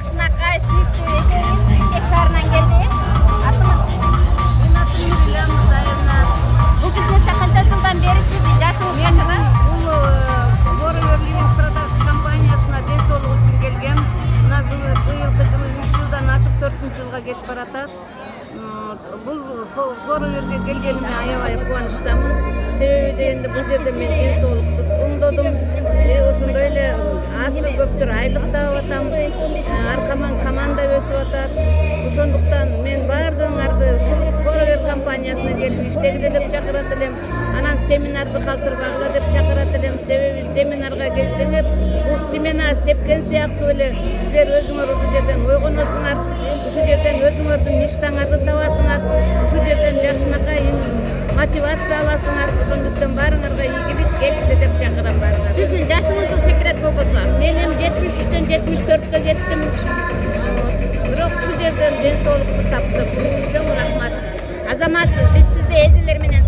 жакшынакай сүйүктүү экөөбүз шаарынан келдик. Бул бизнесте канча жылдан бери сиздин жашыңыз канчада? Бул Forever Living Products компаниясына ден соолук үчүн келгем. Мына быйылкы жылы 3 жылдан ачык 4-нчү жылга кечип баратат. Бул Forever'ге келгениме аябай кубанычтамын. Себеби дегенде бул жерде мен ден соолукту оңдодум. Ошондой эле азды көптүр айлык таап атам. Аркаман команда өсүп атат. Ошондуктан мен баардыгыңарды ушул Forever компаниясына келип иштегиле деп чакырат элем. Анан семинарды калтырбагыла деп чакырат элем. Себеби семинарга келсеңер, бул семена сепкен сыяктуу эле силер өзүңөр ушул жерден ойгоносуңар, ушул жерден өзүңөрдүн мечтаңарды табасыңар, ушул жерден жакшынакай мотивация аласыңар. Ошондуктан баарыңарга ийгилик келгиле деп чакырам баарыңарды. Сиздин жашыңыздын секрет болбосо? Мен эми 73-төн 74-кө кеттим. Бирок ушул жерден ден соолукту таптым. Чоң рахмат. Азаматсыз, биз сизди эжелер менен